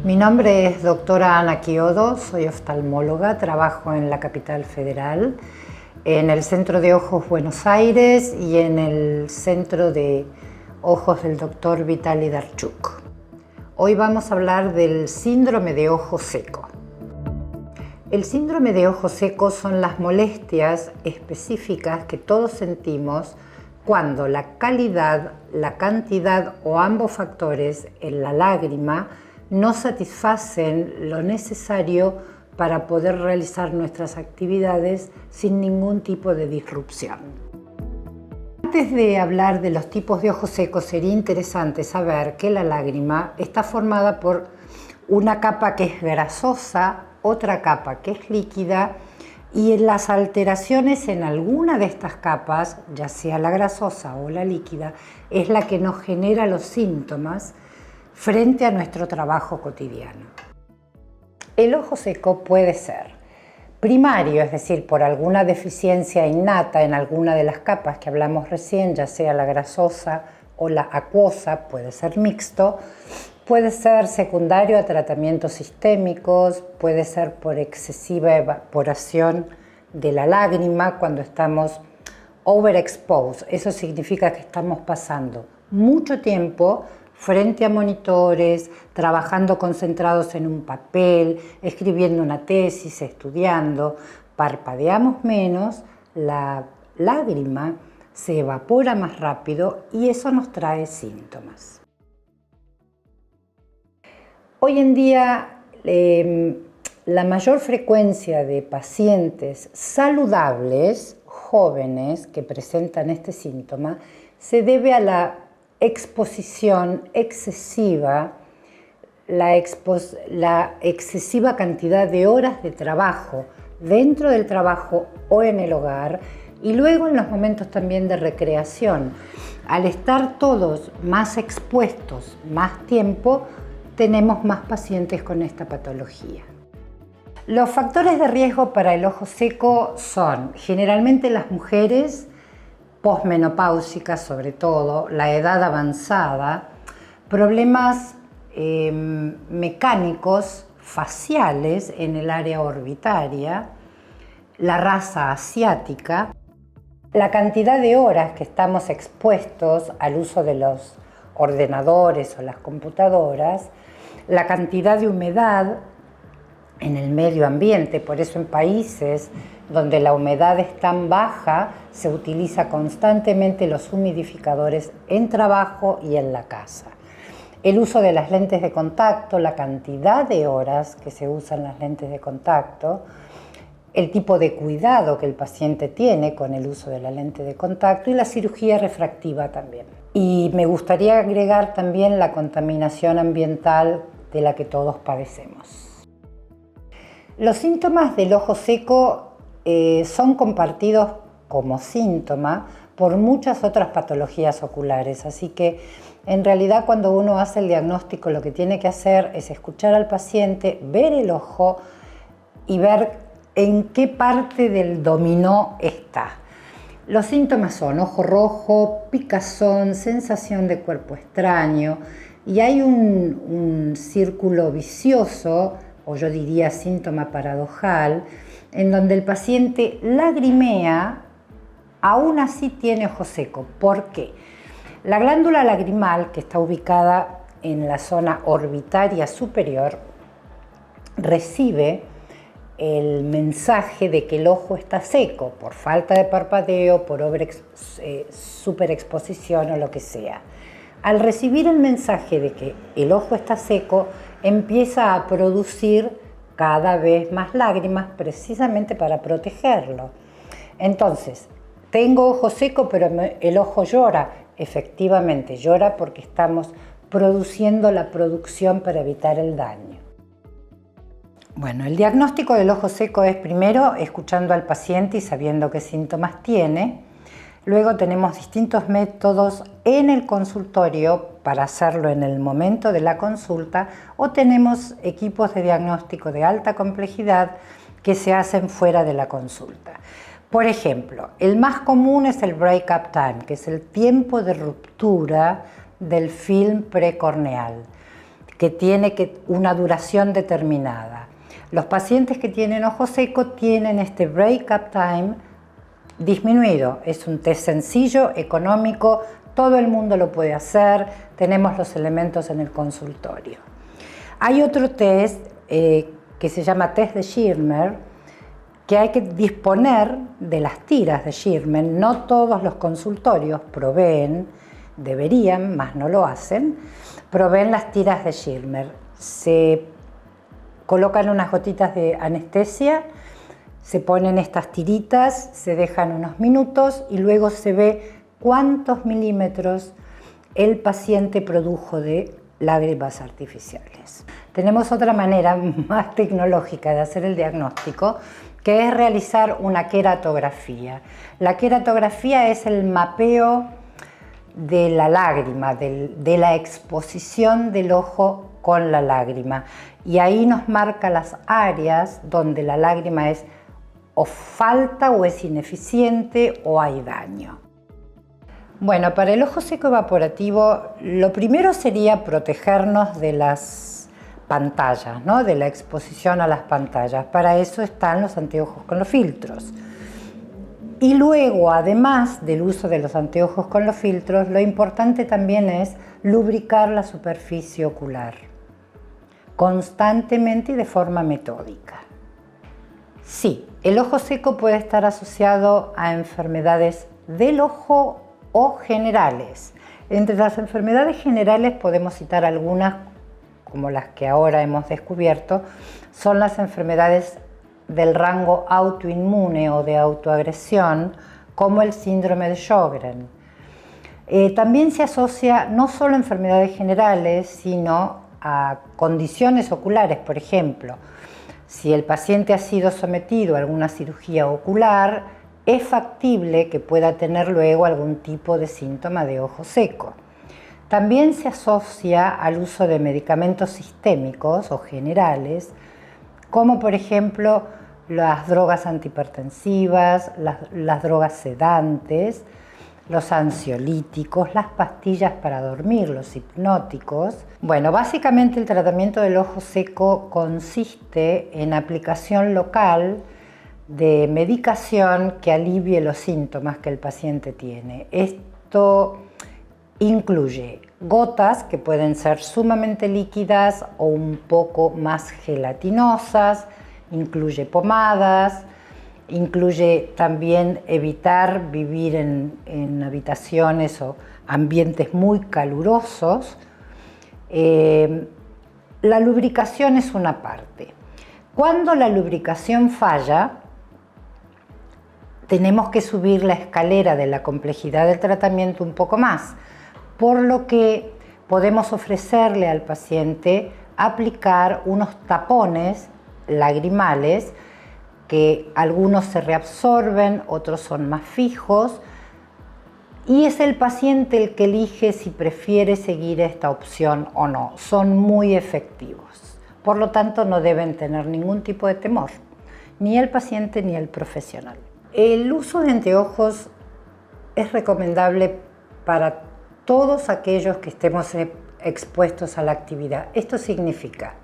Mi nombre es doctora Ana Quiodo, soy oftalmóloga, trabajo en la Capital Federal, en el Centro de Ojos Buenos Aires y en el Centro de Ojos del doctor Vitaly Darchuk. Hoy vamos a hablar del síndrome de ojo seco. El síndrome de ojo seco son las molestias específicas que todos sentimos cuando la calidad, la cantidad o ambos factores en la lágrima no satisfacen lo necesario para poder realizar nuestras actividades sin ningún tipo de disrupción. Antes de hablar de los tipos de ojos secos, sería interesante saber que la lágrima está formada por una capa que es grasosa, otra capa que es líquida, y en las alteraciones en alguna de estas capas, ya sea la grasosa o la líquida, es la que nos genera los síntomas frente a nuestro trabajo cotidiano. El ojo seco puede ser primario, es decir, por alguna deficiencia innata en alguna de las capas que hablamos recién, ya sea la grasosa o la acuosa, puede ser mixto, puede ser secundario a tratamientos sistémicos, puede ser por excesiva evaporación de la lágrima cuando estamos overexposed. Eso significa que estamos pasando mucho tiempo frente a monitores, trabajando concentrados en un papel, escribiendo una tesis, estudiando, parpadeamos menos, la lágrima se evapora más rápido y eso nos trae síntomas. Hoy en día, la mayor frecuencia de pacientes saludables, jóvenes, que presentan este síntoma, se debe a la exposición excesiva, la excesiva cantidad de horas de trabajo dentro del trabajo o en el hogar y luego en los momentos también de recreación. Al estar todos más expuestos más tiempo, tenemos más pacientes con esta patología. Los factores de riesgo para el ojo seco son generalmente las mujeres posmenopáusicas, sobre todo, la edad avanzada, problemas mecánicos faciales en el área orbitaria, la raza asiática, la cantidad de horas que estamos expuestos al uso de los ordenadores o las computadoras, la cantidad de humedad en el medio ambiente, por eso en países donde la humedad es tan baja, se utiliza constantemente los humidificadores en trabajo y en la casa. El uso de las lentes de contacto, la cantidad de horas que se usan las lentes de contacto, el tipo de cuidado que el paciente tiene con el uso de la lente de contacto y la cirugía refractiva también. Y me gustaría agregar también la contaminación ambiental de la que todos padecemos. Los síntomas del ojo seco son compartidos como síntoma por muchas otras patologías oculares, así que en realidad cuando uno hace el diagnóstico lo que tiene que hacer es escuchar al paciente, ver el ojo y ver en qué parte del dominó está. Los síntomas son ojo rojo, picazón, sensación de cuerpo extraño y hay un círculo vicioso, o yo diría síntoma paradojal, en donde el paciente lagrimea, aún así tiene ojo seco. ¿Por qué? La glándula lagrimal, que está ubicada en la zona orbitaria superior, recibe el mensaje de que el ojo está seco por falta de parpadeo, por superexposición o lo que sea. Al recibir el mensaje de que el ojo está seco, empieza a producir cada vez más lágrimas precisamente para protegerlo. Entonces, tengo ojo seco pero el ojo llora. Efectivamente, llora porque estamos produciendo la producción para evitar el daño. Bueno, el diagnóstico del ojo seco es primero escuchando al paciente y sabiendo qué síntomas tiene. Luego tenemos distintos métodos en el consultorio para hacerlo en el momento de la consulta o tenemos equipos de diagnóstico de alta complejidad que se hacen fuera de la consulta. Por ejemplo, el más común es el break-up time, que es el tiempo de ruptura del film precorneal. que tiene una duración determinada. Los pacientes que tienen ojo seco tienen este break-up time disminuido. Es un test sencillo, económico, todo el mundo lo puede hacer, tenemos los elementos en el consultorio. Hay otro test que se llama test de Schirmer, que hay que disponer de las tiras de Schirmer. No todos los consultorios proveen, deberían, más no lo hacen, proveen las tiras de Schirmer. Se colocan unas gotitas de anestesia, se ponen estas tiritas, se dejan unos minutos y luego se ve cuántos milímetros el paciente produjo de lágrimas artificiales. Tenemos otra manera más tecnológica de hacer el diagnóstico, que es realizar una queratografía. La queratografía es el mapeo de la lágrima, de la exposición del ojo con la lágrima. Y ahí nos marca las áreas donde la lágrima es o falta o es ineficiente o hay daño. Bueno, para el ojo seco evaporativo, lo primero sería protegernos de las pantallas, ¿no? De la exposición a las pantallas. Para eso están los anteojos con los filtros. Y luego, además del uso de los anteojos con los filtros, lo importante también es lubricar la superficie ocular, constantemente y de forma metódica. Sí, el ojo seco puede estar asociado a enfermedades del ojo o generales. Entre las enfermedades generales podemos citar algunas, como las que ahora hemos descubierto, son las enfermedades del rango autoinmune o de autoagresión, como el síndrome de Sjögren. También se asocia no solo a enfermedades generales, sino a condiciones oculares. Por ejemplo, si el paciente ha sido sometido a alguna cirugía ocular, es factible que pueda tener luego algún tipo de síntoma de ojo seco. También se asocia al uso de medicamentos sistémicos o generales, como por ejemplo las drogas antihipertensivas, las drogas sedantes, los ansiolíticos, las pastillas para dormir, los hipnóticos. Bueno, básicamente el tratamiento del ojo seco consiste en aplicación local de medicación que alivie los síntomas que el paciente tiene. Esto incluye gotas que pueden ser sumamente líquidas o un poco más gelatinosas, incluye pomadas, incluye también evitar vivir en habitaciones o ambientes muy calurosos. La lubricación es una parte. Cuando la lubricación falla, tenemos que subir la escalera de la complejidad del tratamiento un poco más, por lo que podemos ofrecerle al paciente aplicar unos tapones lagrimales, que algunos se reabsorben, otros son más fijos, y es el paciente el que elige si prefiere seguir esta opción o no. Son muy efectivos, por lo tanto no deben tener ningún tipo de temor, ni el paciente ni el profesional. El uso de anteojos es recomendable para todos aquellos que estemos expuestos a la actividad. Esto significa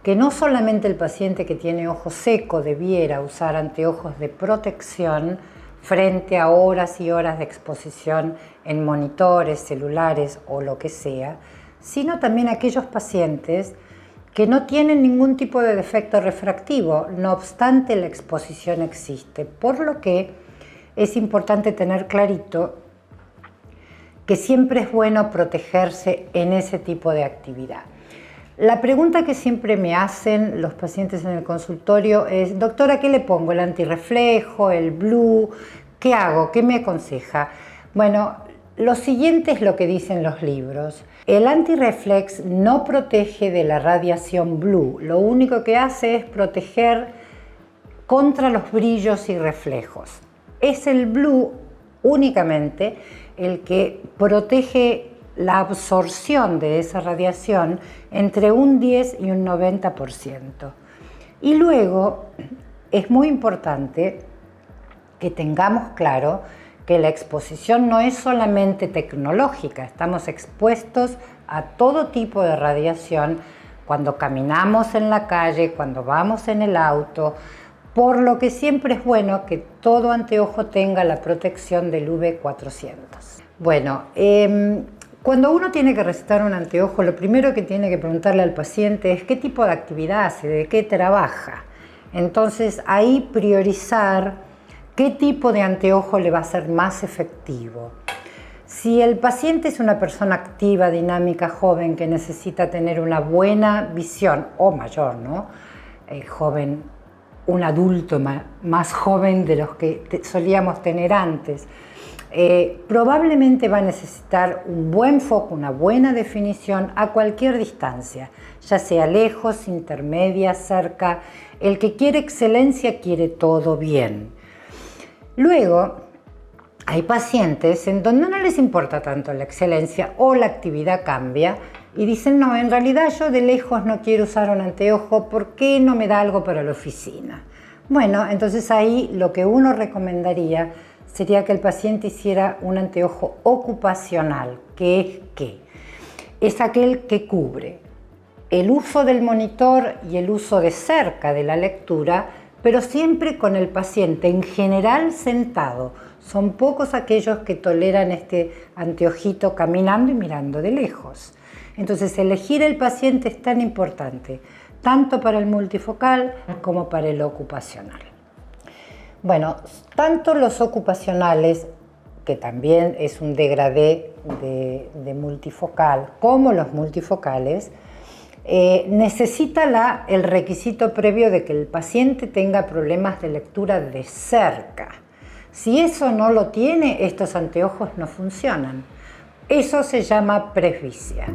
que no solamente el paciente que tiene ojo seco debiera usar anteojos de protección frente a horas y horas de exposición en monitores, celulares o lo que sea, sino también aquellos pacientes que no tienen ningún tipo de defecto refractivo, no obstante la exposición existe, por lo que es importante tener clarito que siempre es bueno protegerse en ese tipo de actividad. La pregunta que siempre me hacen los pacientes en el consultorio es: doctora, ¿qué le pongo? ¿El antirreflejo? ¿El blue? ¿Qué hago? ¿Qué me aconseja? Bueno, lo siguiente es lo que dicen los libros. El antirreflex no protege de la radiación blue, lo único que hace es proteger contra los brillos y reflejos. Es el blue únicamente el que protege la absorción de esa radiación entre un 10 y un 90%. Y luego es muy importante que tengamos claro que la exposición no es solamente tecnológica, estamos expuestos a todo tipo de radiación cuando caminamos en la calle, cuando vamos en el auto, por lo que siempre es bueno que todo anteojo tenga la protección del UV400. Bueno, cuando uno tiene que recetar un anteojo, lo primero que tiene que preguntarle al paciente es qué tipo de actividad hace, de qué trabaja. Entonces ahí priorizar qué tipo de anteojo le va a ser más efectivo. Si el paciente es una persona activa, dinámica, joven, que necesita tener una buena visión, o mayor, ¿no? Joven, un adulto más joven de los que solíamos tener antes, probablemente va a necesitar un buen foco, una buena definición a cualquier distancia, ya sea lejos, intermedia, cerca. El que quiere excelencia quiere todo bien. Luego, hay pacientes en donde no les importa tanto la excelencia o la actividad cambia y dicen, no, en realidad yo de lejos no quiero usar un anteojo, ¿por qué no me da algo para la oficina? Bueno, entonces ahí lo que uno recomendaría sería que el paciente hiciera un anteojo ocupacional, que es ¿qué? Es aquel que cubre el uso del monitor y el uso de cerca de la lectura, pero siempre con el paciente en general sentado. Son pocos aquellos que toleran este anteojito caminando y mirando de lejos. Entonces, elegir el paciente es tan importante, tanto para el multifocal como para el ocupacional. Bueno, tanto los ocupacionales, que también es un degradé de multifocal, como los multifocales, necesita el requisito previo de que el paciente tenga problemas de lectura de cerca. Si eso no lo tiene, estos anteojos no funcionan. Eso se llama presbicia.